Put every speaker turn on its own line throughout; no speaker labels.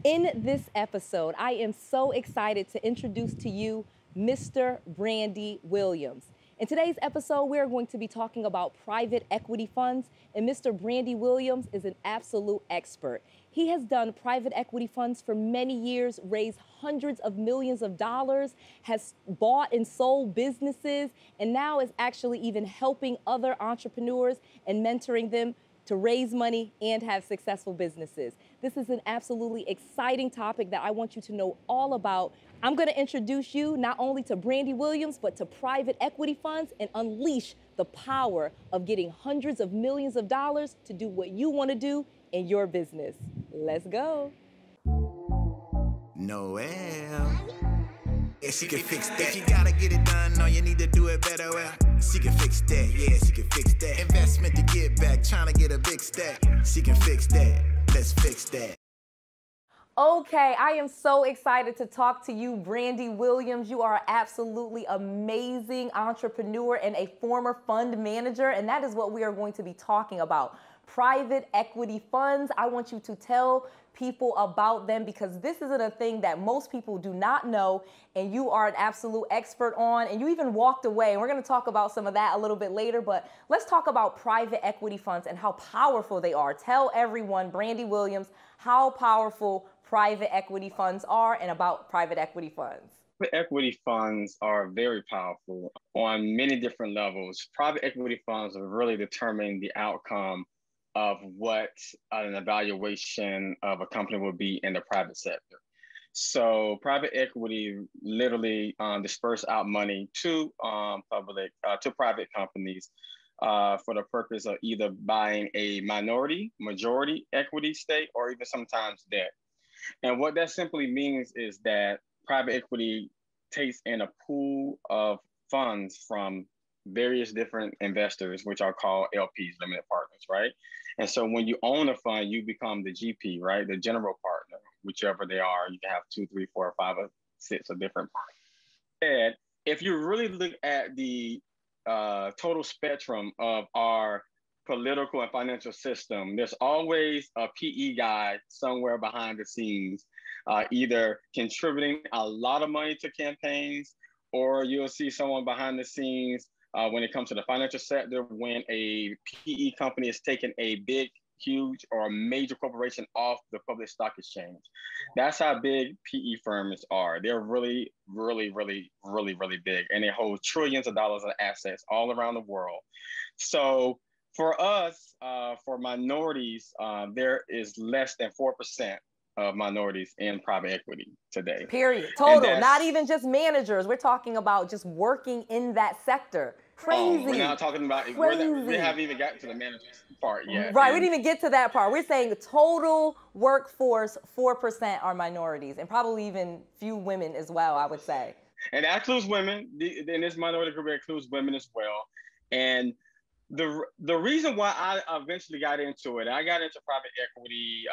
In this episode, I am so excited to introduce to you Mr. Brandy Williams. In today's episode, we're going to be talking about private equity funds, and Mr. Brandy Williams is an absolute expert. He has done private equity funds for many years, raised hundreds of millions of dollars, has bought and sold businesses, and now is actually even helping other entrepreneurs and mentoring them to raise money and have successful businesses. This is an absolutely exciting topic that I want you to know all about. I'm gonna introduce you not only to Brandy Williams, but to private equity funds and unleash the power of getting hundreds of millions of dollars to do what you wanna do in your business. Let's go.
Noel. Yeah, she can fix that. If you gotta get it done, no, you need to do it better. Well, she can fix that. Yeah, she can fix that. Investment to get back, trying to get a big stack. She can fix that. Let's fix that.
Okay, I am so excited to talk to you, Brandy Williams. You are an absolutely amazing entrepreneur and a former fund manager, and that is what we are going to be talking about. Private equity funds. I want you to tell people about them because this isn't a thing that most people do not know, and you are an absolute expert on, and you even walked away, and we're going to talk about some of that a little bit later, but let's talk about private equity funds and how powerful they are. Tell everyone, Brandy Williams, how powerful private equity funds are and about private equity funds.
Private equity funds are very powerful on many different levels. Private equity funds are really determining the outcome of what an evaluation of a company will be in the private sector. So private equity literally disperse out money to private companies for the purpose of either buying a minority, majority equity stake, or even sometimes debt. And what that simply means is that private equity takes in a pool of funds from various different investors, which are called LPs, limited partners, right? And so when you own a fund, you become the GP, right? The general partner, whichever they are. You can have 2, 3, 4, 5, or 6 of different partners. And if you really look at the total spectrum of our political and financial system, there's always a PE guy somewhere behind the scenes, either contributing a lot of money to campaigns, or you'll see someone behind the scenes when it comes to the financial sector, when a PE company is taking a big, huge, or a major corporation off the public stock exchange. That's how big PE firms are. They're really, really, really, really, really big, and they hold trillions of dollars of assets all around the world. So for us, for minorities, there is less than 4% of minorities in private equity today.
Period. Total, not even just managers. We're talking about just working in that sector. Crazy.
We're not talking about, we haven't even gotten to the managers part yet.
Right, we didn't even get to that part. We're saying the total workforce, 4% are minorities, and probably even few women as well, I would say.
And that includes women. In this minority group, it includes women as well. And the reason why I eventually got into it, I got into private equity,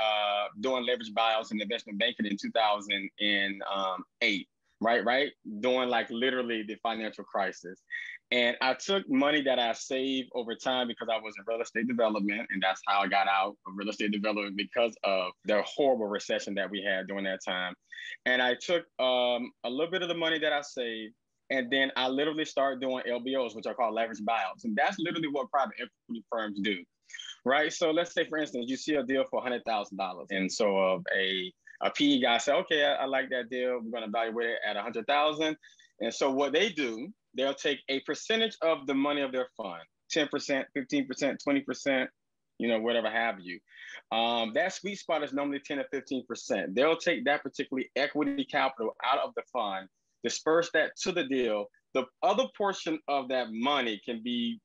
doing leverage buyouts and investment banking in 2008, right? During like literally the financial crisis. And I took money that I saved over time because I was in real estate development, and that's how I got out of real estate development because of the horrible recession that we had during that time. And I took a little bit of the money that I saved, and then I literally started doing LBOs, which are called leverage buyouts. And that's literally what private equity firms do, right? So let's say, for instance, you see a deal for $100,000. And so a PE guy said, okay, I like that deal. We're going to evaluate it at $100,000. And so what they do, they'll take a percentage of the money of their fund, 10%, 15%, 20%, whatever have you. That sweet spot is normally 10 or 15%. They'll take that particular equity capital out of the fund, disperse that to the deal. The other portion of that money can be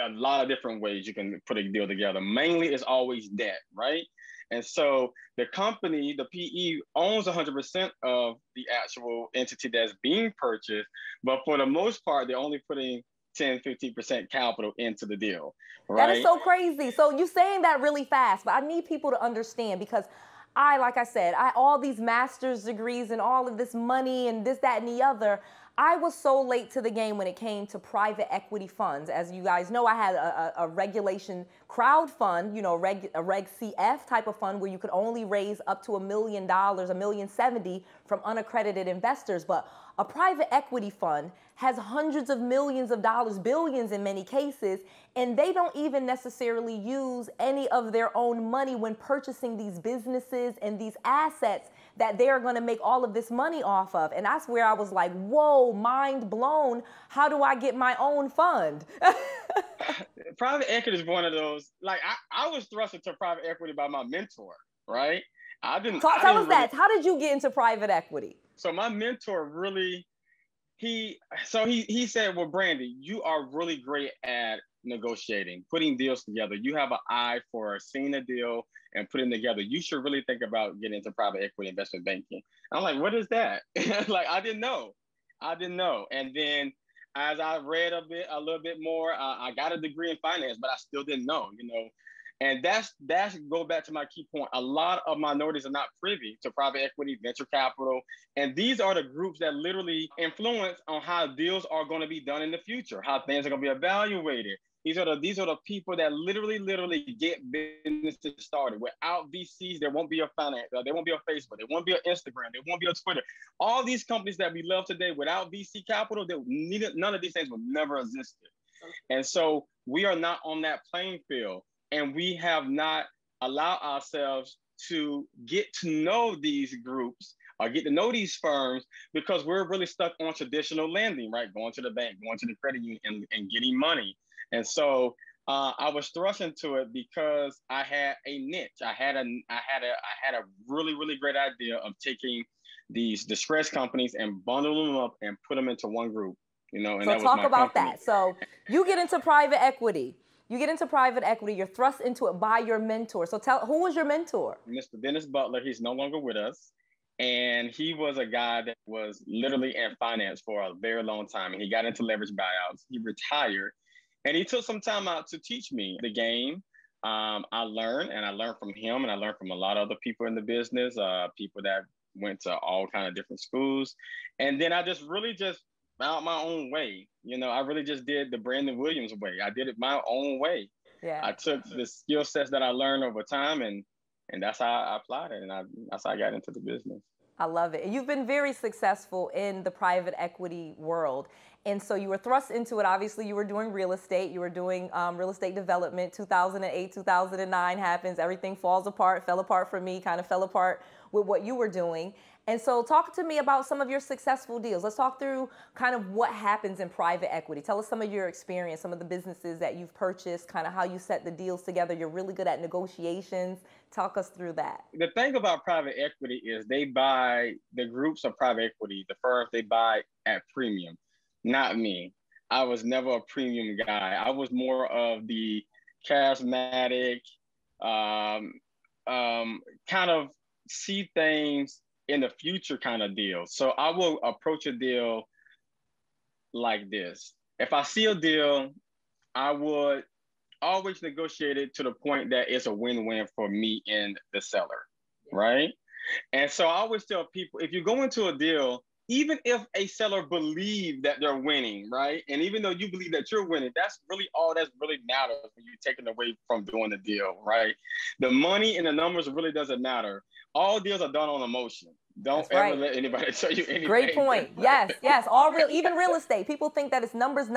a lot of different ways you can put a deal together. Mainly it's always debt, right? And so the company, the PE, owns 100% of the actual entity that's being purchased, but for the most part, they're only putting 10, 15% capital into the deal, right?
That is so crazy. So you're saying that really fast, but I need people to understand because like I said, all these master's degrees and all of this money and this, that, and the other, I was so late to the game when it came to private equity funds. As you guys know, I had a regulation crowd fund, you know, a Reg CF type of fund where you could only raise up to $1 million, $1,070,000 from unaccredited investors. But a private equity fund has hundreds of millions of dollars, billions in many cases, and they don't even necessarily use any of their own money when purchasing these businesses and these assets that they're going to make all of this money off of. And that's where I was like, whoa, mind blown. How do I get my own fund?
Private equity is one of those, like I was thrust into private equity by my mentor, right?
Tell us that. How did you get into private equity?
So my mentor really, he said, well, Brandy, you are really great at negotiating, putting deals together. You have an eye for seeing a deal and putting it together. You should really think about getting into private equity investment banking. I'm like, what is that? Like, I didn't know. And then as I read a little bit more, I got a degree in finance, but I still didn't know, you know. And that's go back to my key point. A lot of minorities are not privy to private equity, venture capital. And these are the groups that literally influence on how deals are going to be done in the future, how things are going to be evaluated. These are the people that literally get businesses started. Without VCs, there won't be a finance, there won't be a Facebook, there won't be an Instagram, there won't be a Twitter. All these companies that we love today, without VC capital, none of these things would never existed. And so we are not on that playing field. And we have not allowed ourselves to get to know these groups or get to know these firms because we're really stuck on traditional lending, right? Going to the bank, going to the credit union and getting money. And so I was thrust into it because I had a niche. I had a really great idea of taking these distressed companies and bundling them up and put them into one group, you know. And
so talk about that. So you get into private equity. You're thrust into it by your mentor. So who was your mentor?
Mr. Dennis Butler. He's no longer with us. And he was a guy that was literally in finance for a very long time. And he got into leverage buyouts. He retired. And he took some time out to teach me the game. I learned from him, and I learned from a lot of other people in the business, people that went to all kind of different schools. And then I just found my own way. You know, I really just did the Brandon Williams way. I did it my own way.
Yeah.
I took the skill sets that I learned over time, and that's how I applied it, and that's how I got into the business.
I love it. And you've been very successful in the private equity world. And so you were thrust into it. Obviously, you were doing real estate. You were doing real estate development. 2008, 2009 happens. Everything fell apart for me, kind of fell apart with what you were doing. And so talk to me about some of your successful deals. Let's talk through kind of what happens in private equity. Tell us some of your experience, some of the businesses that you've purchased, kind of how you set the deals together. You're really good at negotiations. Talk us through that.
The thing about private equity is they buy, the groups of private equity, the firms, they buy at premium. Not me. I was never a premium guy. I was more of the charismatic, kind of see things in the future kind of deal. So I will approach a deal like this. If I see a deal, I would always negotiate it to the point that it's a win-win for me and the seller, right? And so I always tell people, if you go into a deal, even if a seller believes that they're winning, right? And even though you believe that you're winning, that's really all that's really matters when you're taken away from doing the deal, right? The money and the numbers really doesn't matter. All deals are done on emotion. Don't ever let anybody tell you anything.
Great point. Yes. Even real estate. People think that it's numbers,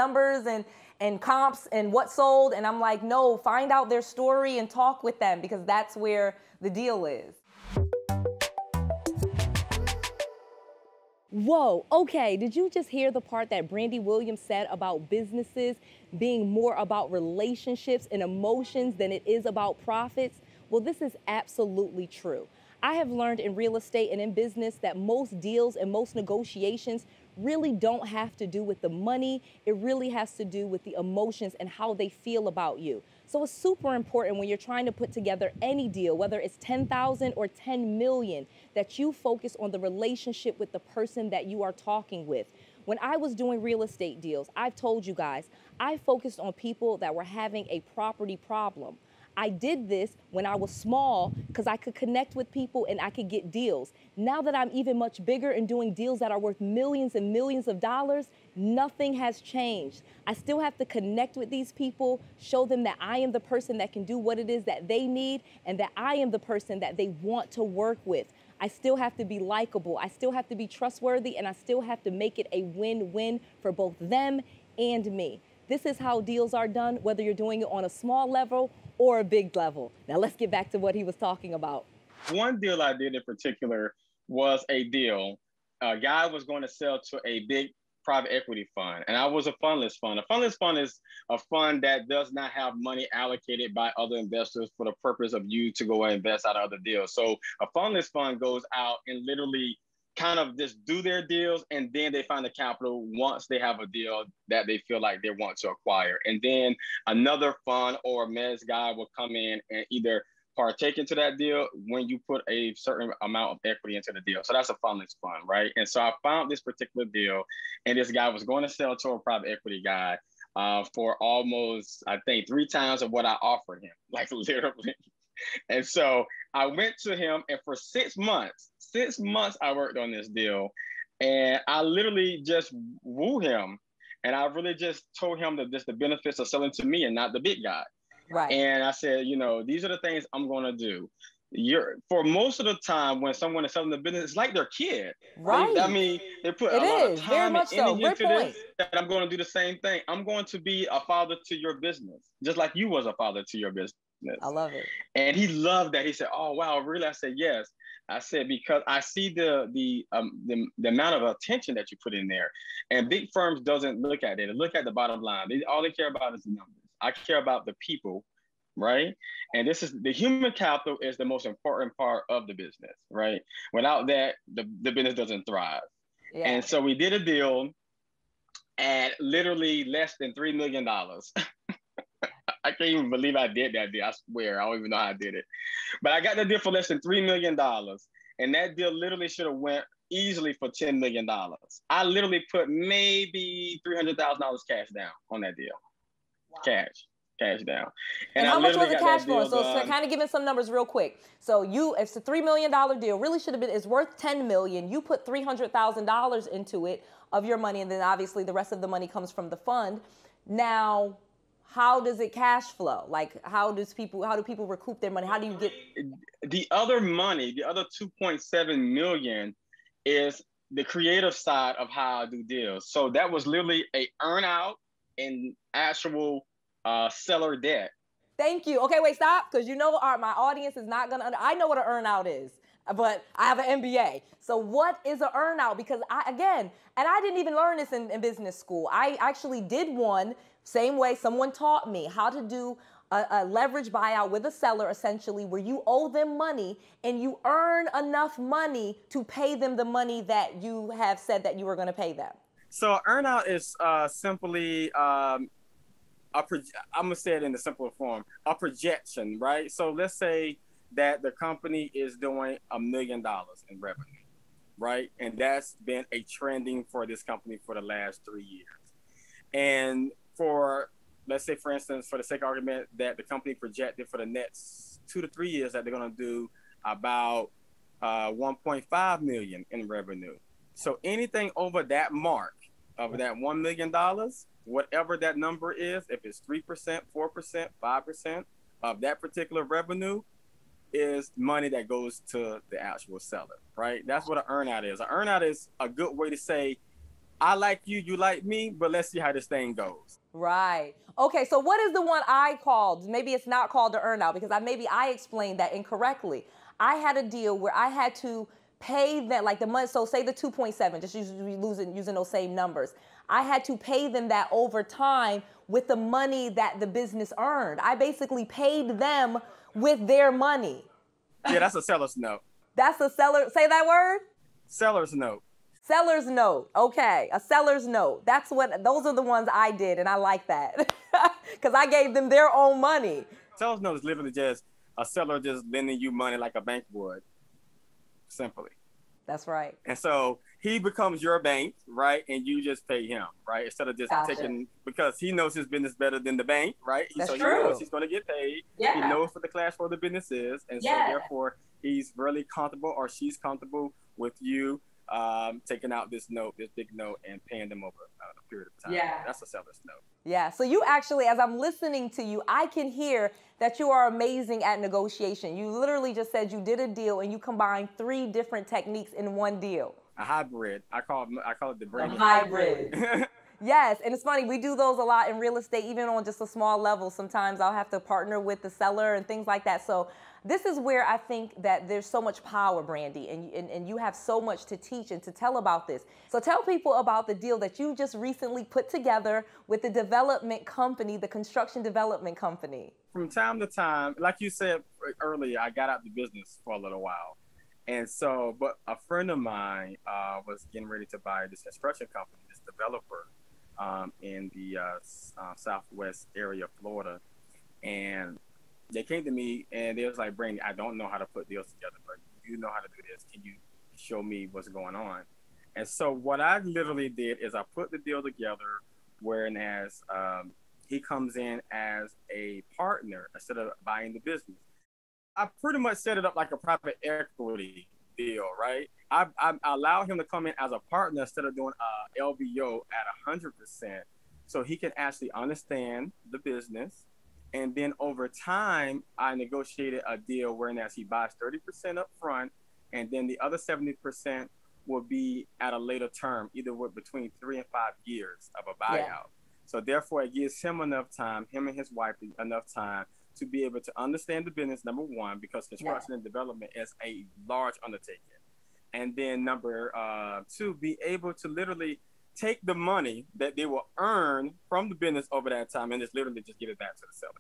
and comps and what sold. And I'm like, no, find out their story and talk with them because that's where the deal is. Whoa, okay, did you just hear the part that Brandy Williams said about businesses being more about relationships and emotions than it is about profits? Well, this is absolutely true. I have learned in real estate and in business that most deals and most negotiations really don't have to do with the money. It really has to do with the emotions and how they feel about you. So it's super important when you're trying to put together any deal, whether it's 10,000 or 10 million, that you focus on the relationship with the person that you are talking with. When I was doing real estate deals, I've told you guys, I focused on people that were having a property problem. I did this when I was small because I could connect with people and I could get deals. Now that I'm even much bigger and doing deals that are worth millions and millions of dollars, nothing has changed. I still have to connect with these people, show them that I am the person that can do what it is that they need and that I am the person that they want to work with. I still have to be likable, I still have to be trustworthy, and I still have to make it a win-win for both them and me. This is how deals are done, whether you're doing it on a small level or a big level. Now let's get back to what he was talking about.
One deal I did in particular was a deal. A guy was going to sell to a big private equity fund, and I was a fundless fund. A fundless fund is a fund that does not have money allocated by other investors for the purpose of you to go and invest out of other deals. So a fundless fund goes out and literally kind of just do their deals, and then they find the capital once they have a deal that they feel like they want to acquire. And then another fund or mezz guy will come in and either partake into that deal when you put a certain amount of equity into the deal. So that's a fundless fund, right? And so I found this particular deal, and this guy was going to sell to a private equity guy for almost, I think, 3 times of what I offered him, like literally. And so I went to him, and for 6 months I worked on this deal, and I literally just woo him. And I really just told him that just the benefits of selling to me and not the big guy.
Right.
And I said, you know, these are the things I'm going to do. For most of the time when someone is selling the business, it's like their kid.
Right.
They put a lot of time and energy into this, that I'm going to do the same thing. I'm going to be a father to your business, just like you was a father to your business.
I love it.
And he loved that. He said, oh, wow, really? I said, yes. I said, because I see the amount of attention that you put in there. And big firms doesn't look at it. They look at the bottom line. All they care about is the numbers. I care about the people, right? And this is the human capital is the most important part of the business, right? Without that, the business doesn't thrive. Yeah. And so we did a deal at literally less than $3 million. I can't even believe I did that deal. I swear, I don't even know how I did it. But I got the deal for less than $3 million. And that deal literally should have went easily for $10 million. I literally put maybe $300,000 cash down on that deal. Wow. Cash down.
And how much was the cash flow? So kind of giving some numbers real quick. So it's a $3 million deal, really should have been, it's worth $10 million. You put $300,000 into it of your money, and then obviously the rest of the money comes from the fund. Now, how does it cash flow? Like, how do people recoup their money? How do you get?
The other money, the other 2.7 million is the creative side of how I do deals. So that was literally a earn out and actual seller debt.
Thank you. Okay, wait, stop. Because you know my audience is not gonna, I know what an earn out is, but I have an MBA. So what is an earn out? Because I didn't even learn this in business school. I actually did one, same way someone taught me how to do a leverage buyout with a seller, essentially, where you owe them money and you earn enough money to pay them the money that you have said that you were going to pay them.
So earnout is simply, I'm going to say it in the simpler form, a projection, right? So let's say that the company is doing $1 million in revenue, right? And that's been a trending for this company for the last 3 years. And for, let's say, for instance, for the sake of argument, that the company projected for the next 2 to 3 years that they're going to do about 1.5 million in revenue. So anything over that mark of that $1 million, whatever that number is, if it's 3%, 4%, 5% of that particular revenue, is money that goes to the actual seller, right? That's what an earnout is. An earnout is a good way to say, I like you, you like me, but let's see how this thing goes.
Right. Okay, so what is the one I called? Maybe it's not called the earnout because maybe I explained that incorrectly. I had a deal where I had to pay them, like the money, so say the 2.7, just using those same numbers. I had to pay them that over time with the money that the business earned. I basically paid them with their money.
Yeah, that's a seller's note.
That's a seller, say that word?
Seller's note.
Seller's note, okay, a seller's note. Those are the ones I did, and I like that because I gave them their own money.
Seller's note is literally just a seller just lending you money like a bank would, simply.
That's right.
And so he becomes your bank, right? And you just pay him, right? Instead of just taking, because he knows his business better than the bank, right?
That's
so
true.
He knows he's going to get paid.
Yeah.
He knows what the cash flow of the business is. And so therefore he's really comfortable, or she's comfortable with you taking out this big note and paying them over a period of time. Yeah. That's a seller's note.
Yeah. So you actually, as I'm listening to you, I can hear that you are amazing at negotiation. You literally just said you did a deal and you combined 3 different techniques in one deal.
A hybrid. I call it the brand.
Hybrid. Yes, and it's funny, we do those a lot in real estate, even on just a small level. Sometimes I'll have to partner with the seller and things like that. So this is where I think that there's so much power, Brandy, and you have so much to teach and to tell about this. So tell people about the deal that you just recently put together with the development company, the construction development company.
From time to time, like you said earlier, I got out the business for a little while. And so, but a friend of mine was getting ready to buy this construction company, this developer in the southwest area of Florida. And they came to me and they was like, Brandy, I don't know how to put deals together, but you know how to do this. Can you show me what's going on? And so what I literally did is I put the deal together, whereas he comes in as a partner instead of buying the business. I pretty much set it up like a private equity deal, right? I allow him to come in as a partner instead of doing a LBO at 100%, so he can actually understand the business. And then over time, I negotiated a deal whereas he buys 30% up front, and then the other 70% will be at a later term, either with between 3 and 5 years of a buyout. Yeah. So therefore, it gives him enough time, him and his wife enough time to be able to understand the business, number one, because construction and development is a large undertaking. And then number 2, be able to literally take the money that they will earn from the business over that time and just literally just give it back to the seller.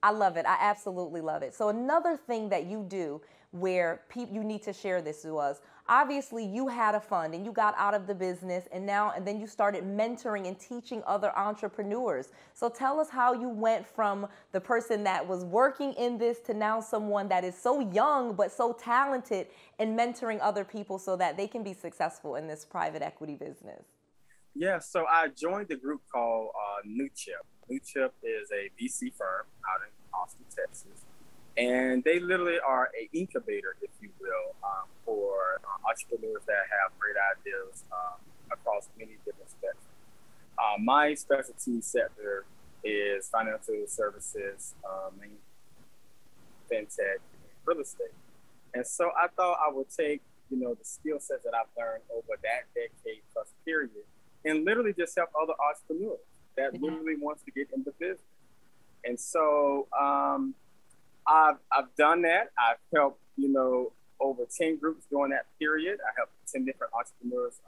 I love it. I absolutely love it. So another thing that you do where you need to share this was, obviously you had a fund and you got out of the business and then you started mentoring and teaching other entrepreneurs. So tell us how you went from the person that was working in this to now someone that is so young but so talented and mentoring other people so that they can be successful in this private equity business.
Yeah, so I joined the group called 𝗡𝗢𝗃. 𝗡𝗢𝗃 is a VC firm out in Austin, Texas. And they literally are an incubator, if you will, for entrepreneurs that have great ideas across many different spectrums. My specialty sector is financial services, fintech, and real estate. And so I thought I would take, the skill sets that I've learned over that decade plus period and literally just help other entrepreneurs that literally wants to get into business. And so I've done that. I've helped, over 10 groups during that period. I helped 10 different entrepreneurs,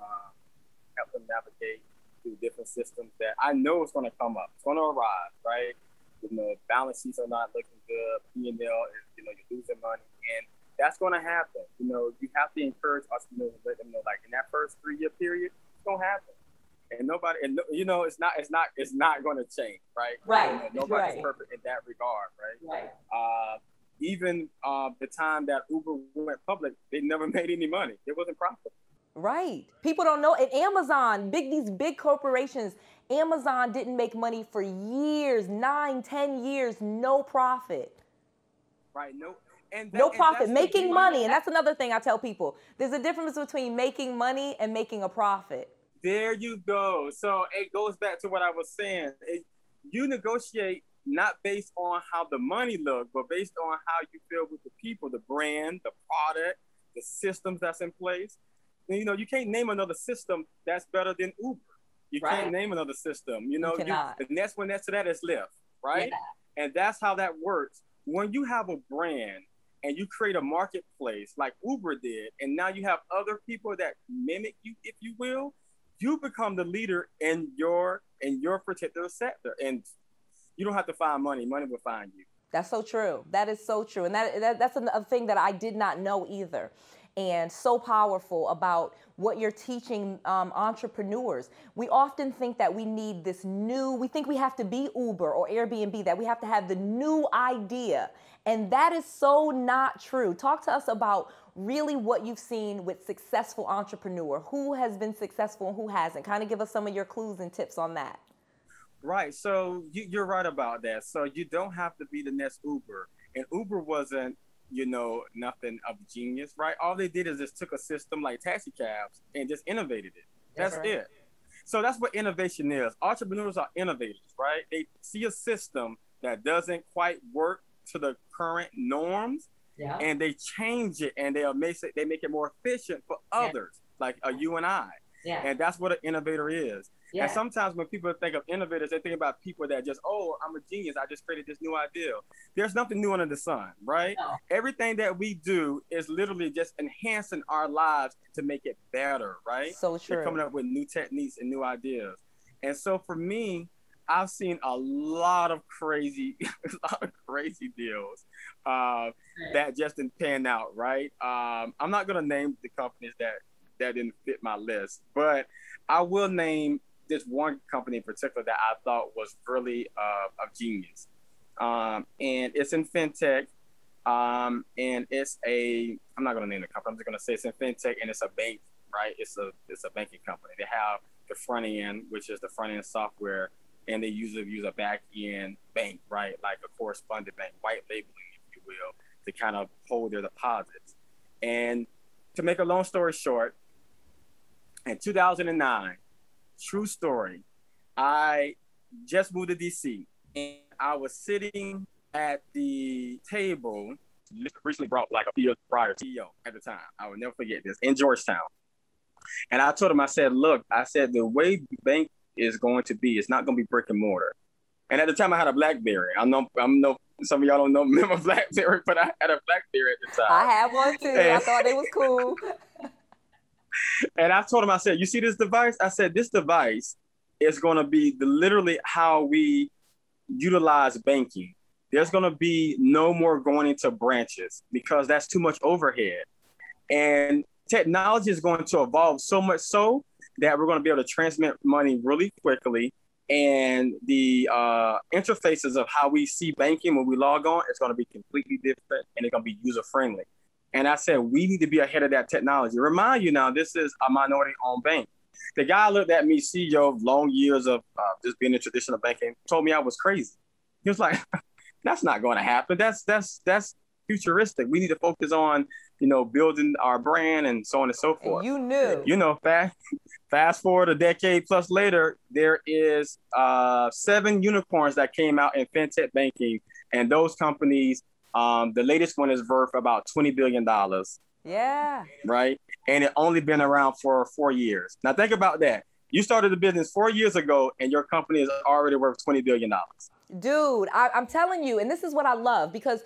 help them navigate through different systems that I know is going to come up. It's going to arise, right? Balance sheets are not looking good. P&L is, you're losing money. And that's going to happen. You have to encourage entrepreneurs and let them know, like, in that first 3-year period, it's going to happen. And nobody, and it's not going to change, right?
Right.
Nobody's perfect in that regard, right? Right. Even the time that Uber went public, they never made any money. It wasn't profitable.
Right. People don't know. And Amazon, these big corporations, Amazon didn't make money for years, 9, 10 years, no profit.
Right.
No profit, making money. And that's another thing I tell people. There's a difference between making money and making a profit.
There you go. So it goes back to what I was saying. You negotiate not based on how the money looks, but based on how you feel with the people, the brand, the product, the systems that's in place. And, you can't name another system that's better than Uber. You can't name another system. The next one next to that is Lyft, right? Yeah. And that's how that works. When you have a brand and you create a marketplace like Uber did, and now you have other people that mimic you, if you will, you become the leader in your particular sector, and you don't have to find money. Money will find you.
That's so true. That is so true. And that's a thing that I did not know either. and so powerful about what you're teaching entrepreneurs. We often think that we need this we think we have to be Uber or Airbnb, that we have to have the new idea. And that is so not true. Talk to us about really what you've seen with successful entrepreneur, who has been successful and who hasn't. Kind of give us some of your clues and tips on that.
Right. So you're right about that. So you don't have to be the next Uber. And Uber wasn't, nothing of genius, right? All they did is just took a system like taxi cabs and just innovated it. That's right. It. So that's what innovation is. Entrepreneurs are innovators, right? They see a system that doesn't quite work to the current norms, and they change it, and they make it more efficient for others, like you and I. Yeah. And that's what an innovator is. Yeah. And sometimes when people think of innovators, they think about people that just, I'm a genius, I just created this new idea. There's nothing new under the sun, right? No. Everything that we do is literally just enhancing our lives to make it better, right? So true. They're coming up with new techniques and new ideas. And so for me, I've seen a lot of crazy deals that just didn't pan out, right? I'm not going to name the companies that didn't fit my list, but I will name this one company in particular that I thought was really of genius. And it's in fintech, and it's I'm not going to name the company, I'm just going to say it's in fintech, and it's a bank, right? It's a banking company. They have the front end, which is the front end software, and they usually use a back end bank, right? Like a correspondent bank, white labeling, if you will, to kind of hold their deposits. And to make a long story short, in 2009, true story, I just moved to DC, and I was sitting at the table, recently brought like a few years prior CEO at the time. I will never forget this, in Georgetown. And I told him, I said, look, the way the bank is going to be, it's not going to be brick and mortar. And at the time I had a BlackBerry. I'm no some of y'all don't remember BlackBerry, but I had a BlackBerry at the time.
I had one too. I thought it was cool.
And I told him, I said, you see this device? I said, this device is going to be literally how we utilize banking. There's going to be no more going into branches because that's too much overhead. And technology is going to evolve so much so that we're going to be able to transmit money really quickly. And the interfaces of how we see banking when we log on is going to be completely different, and it's going to be user-friendly. And I said, we need to be ahead of that technology. Remind you now, this is a minority-owned bank. The guy looked at me, CEO of long years of just being in traditional banking, told me I was crazy. He was like, that's not going to happen. That's futuristic. We need to focus on, building our brand and so on and so forth.
And you knew.
Fast forward a decade plus later, there is 7 unicorns that came out in fintech banking, and those companies, the latest one is worth about $20 billion.
Yeah.
Right? And it only been around for 4 years. Now think about that. You started the business 4 years ago, and your company is already worth $20 billion.
Dude, I'm telling you, and this is what I love, because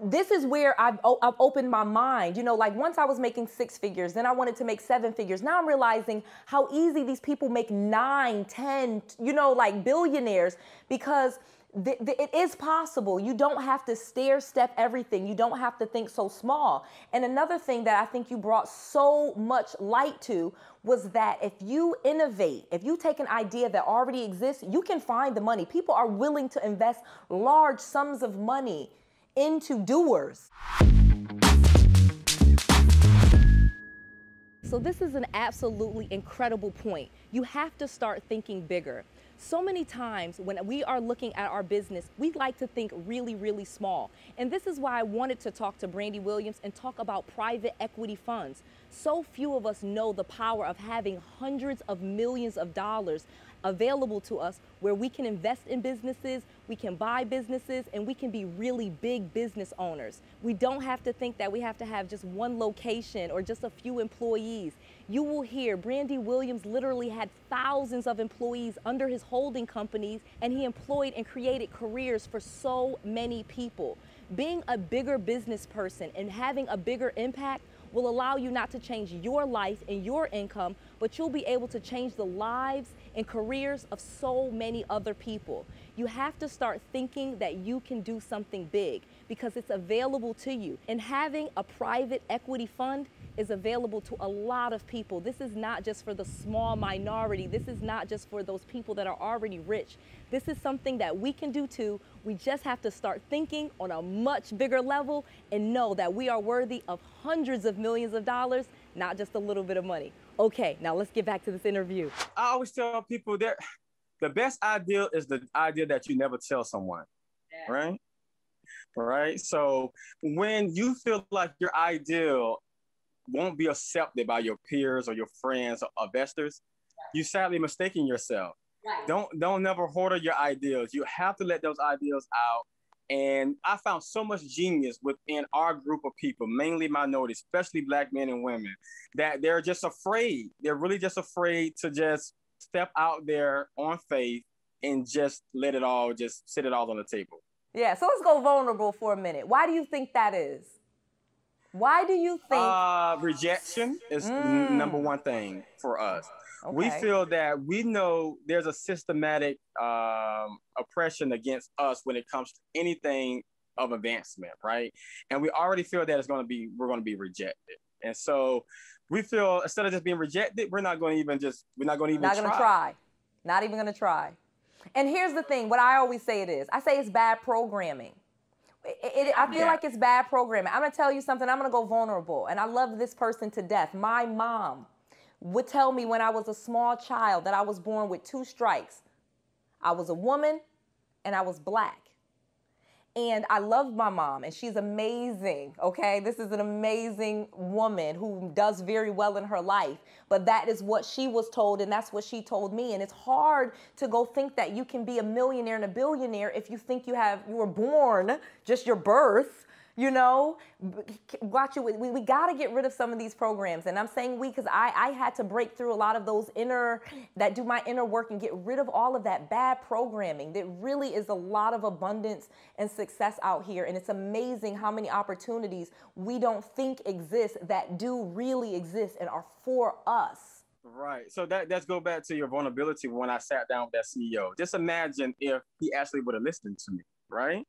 this is where I've opened my mind. Like once I was making 6 figures, then I wanted to make 7 figures. Now I'm realizing how easy these people make 9, 10, like billionaires, because it is possible. You don't have to stair-step everything. You don't have to think so small. And another thing that I think you brought so much light to was that if you innovate, if you take an idea that already exists, you can find the money. People are willing to invest large sums of money into doers. So this is an absolutely incredible point. You have to start thinking bigger. So many times when we are looking at our business, we like to think really, really small. And this is why I wanted to talk to Brandy Williams and talk about private equity funds. So few of us know the power of having hundreds of millions of dollars available to us where we can invest in businesses, we can buy businesses, and we can be really big business owners. We don't have to think that we have to have just one location or just a few employees. You will hear Brandy Williams literally had thousands of employees under his holding companies, and he employed and created careers for so many people. Being a bigger business person and having a bigger impact will allow you not to change your life and your income, but you'll be able to change the lives and careers of so many other people. You have to start thinking that you can do something big because it's available to you. And having a private equity fund is available to a lot of people. This is not just for the small minority. This is not just for those people that are already rich. This is something that we can do too. We just have to start thinking on a much bigger level and know that we are worthy of hundreds of millions of dollars, not just a little bit of money. Okay, now let's get back to this interview.
I always tell people that the best idea is the idea that you never tell someone, right? Right. So when you feel like your ideal won't be accepted by your peers or your friends or investors, you're sadly mistaking yourself. Right. Don't never hoard your ideals. You have to let those ideals out. And I found so much genius within our group of people, mainly minorities, especially Black men and women, that they're just afraid. They're really just afraid to just step out there on faith and just let it all, just sit it all on the table.
Yeah, so let's go vulnerable for a minute. Why do you think that is? Why do you think?
Rejection is number one thing for us. Okay. We feel that we know there's a systematic oppression against us when it comes to anything of advancement, right? And we already feel that we're going to be rejected. And so we feel instead of just being rejected, we're not going to even try.
Not even going to try. And here's the thing, what I always say it is. I say it's bad programming. I feel like it's bad programming. I'm going to tell you something. I'm going to go vulnerable. And I love this person to death. My mom would tell me when I was a small child that I was born with 2 strikes. I was a woman and I was Black. And I love my mom, and she's amazing, okay? This is an amazing woman who does very well in her life, but that is what she was told, and that's what she told me. And it's hard to go think that you can be a millionaire and a billionaire if you think you were born, just your birth, you know? We got to get rid of some of these programs. And I'm saying we because I had to break through a lot of those do my inner work and get rid of all of that bad programming. There really is a lot of abundance and success out here. And it's amazing how many opportunities we don't think exist that do really exist and are for us.
Right. So let's go back to your vulnerability when I sat down with that CEO. Just imagine if he actually would have listened to me, right?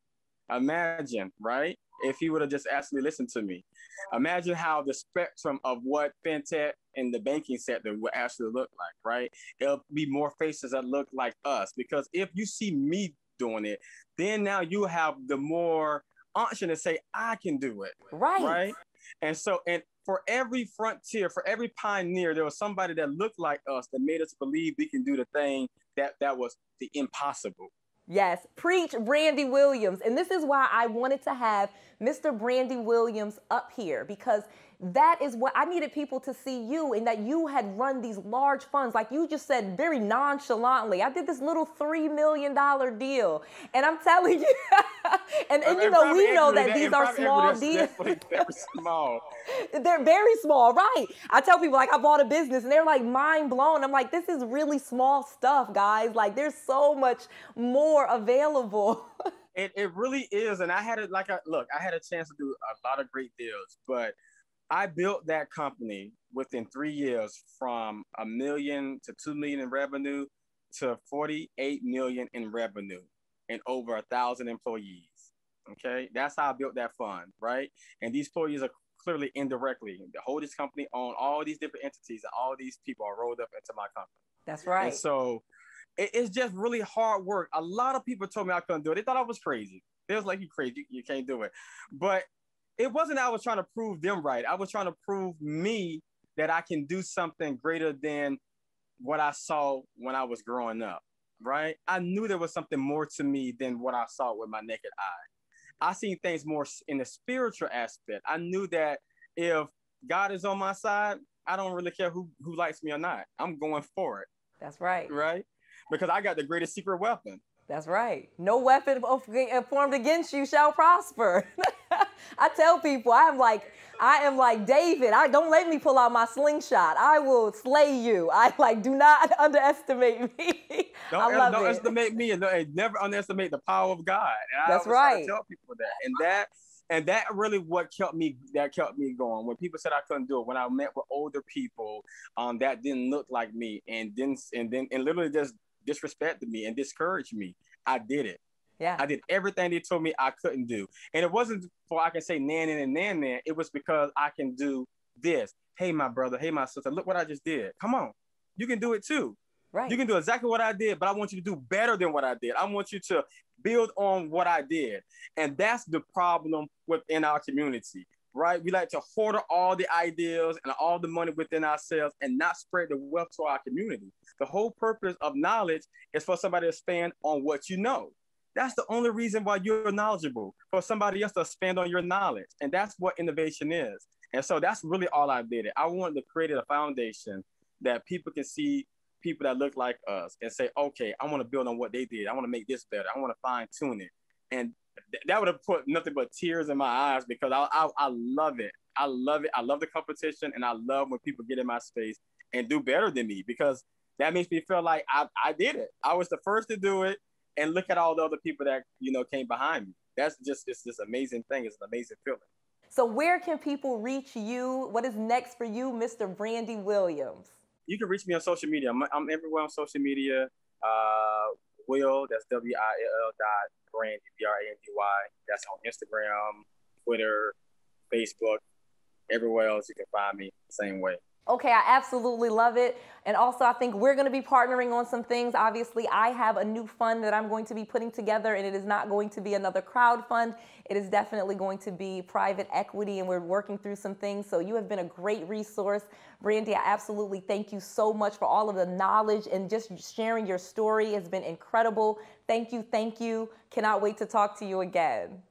Imagine, right? If he would have just actually listened to me. Imagine how the spectrum of what fintech and the banking sector would actually look like, right? It'll be more faces that look like us. Because if you see me doing it, then now you have the more unction to say, I can do it. Right? And so, and for every frontier, for every pioneer, there was somebody that looked like us that made us believe we can do the thing that was the impossible.
Yes, preach Brandy Williams. And this is why I wanted to have Mr. Brandy Williams up here, because that is what I needed people to see you, and that you had run these large funds. Like you just said very nonchalantly, I did this little $3 million deal. And I'm telling you, and you know, we know that these are small deals.
Very small.
They're very small, right? I tell people, like, I bought a business and they're like mind blown. I'm like, this is really small stuff, guys. Like, there's so much more available.
It really is. And I had it I had a chance to do a lot of great deals, but I built that company within 3 years from $1 million to $2 million in revenue to $48 million in revenue and over 1,000 employees. Okay, that's how I built that fund, right? And these employees are clearly indirectly the holdings company own all these different entities, and all these people are rolled up into my company.
That's right.
And so it's just really hard work. A lot of people told me I couldn't do it. They thought I was crazy. They was like, you crazy, you can't do it. But it wasn't I was trying to prove them right. I was trying to prove me that I can do something greater than what I saw when I was growing up, right? I knew there was something more to me than what I saw with my naked eye. I seen things more in the spiritual aspect. I knew that if God is on my side, I don't really care who likes me or not. I'm going for it.
That's right.
Right? Because I got the greatest secret weapon.
That's right. No weapon formed against you shall prosper. I tell people, I am like David. Don't let me pull out my slingshot. I will slay you. Do not underestimate me.
Don't underestimate me, and never underestimate the power of God. And
that's right.
I tell people that, and that really what kept me going. When people said I couldn't do it, when I met with older people that didn't look like me, and literally just disrespected me and discouraged me, I did it.
Yeah.
I did everything they told me I couldn't do. And it wasn't for I can say nan. It was because I can do this. Hey, my brother, hey, my sister, look what I just did. Come on, you can do it too.
Right.
You can do exactly what I did, but I want you to do better than what I did. I want you to build on what I did. And that's the problem within our community, right? We like to hoard all the ideas and all the money within ourselves and not spread the wealth to our community. The whole purpose of knowledge is for somebody to expand on what you know. That's the only reason why you're knowledgeable, for somebody else to expand on your knowledge. And that's what innovation is. And so that's really all I did. I wanted to create a foundation that people can see people that look like us and say, okay, I want to build on what they did. I want to make this better. I want to fine tune it. And that would have put nothing but tears in my eyes because I love it. I love it. I love the competition. And I love when people get in my space and do better than me, because that makes me feel like I did it. I was the first to do it. And look at all the other people that, came behind me. It's this amazing thing. It's an amazing feeling.
So where can people reach you? What is next for you, Mr. Brandy Williams?
You can reach me on social media. I'm everywhere on social media. Will, that's WILL.Brandy, BRANDY. That's on Instagram, Twitter, Facebook, everywhere else you can find me the same way.
Okay, I absolutely love it. And also, I think we're going to be partnering on some things. Obviously, I have a new fund that I'm going to be putting together, and it is not going to be another crowd fund. It is definitely going to be private equity, and we're working through some things. So you have been a great resource. Brandy, I absolutely thank you so much for all of the knowledge and just sharing your story. Has been incredible. Thank you, thank you. Cannot wait to talk to you again.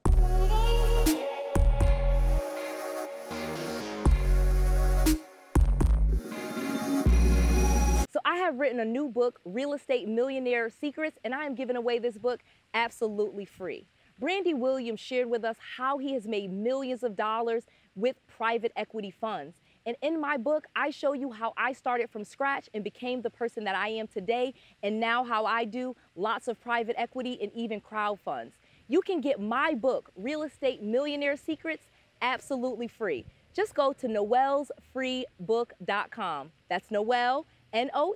I have written a new book, Real Estate Millionaire Secrets, and I am giving away this book absolutely free. Brandy Williams shared with us how he has made millions of dollars with private equity funds. And in my book, I show you how I started from scratch and became the person that I am today, and now how I do lots of private equity and even crowd funds. You can get my book, Real Estate Millionaire Secrets, absolutely free. Just go to noellsfreebook.com. That's Noelle, Noelle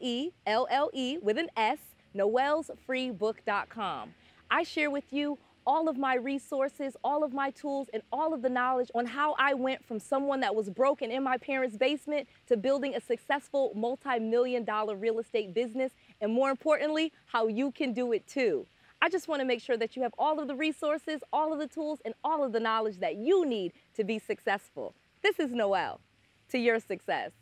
with an S, noellsfreebook.com. I share with you all of my resources, all of my tools, and all of the knowledge on how I went from someone that was broken in my parents' basement to building a successful multi-million-dollar real estate business, and more importantly, how you can do it too. I just want to make sure that you have all of the resources, all of the tools, and all of the knowledge that you need to be successful. This is Noelle. To your success.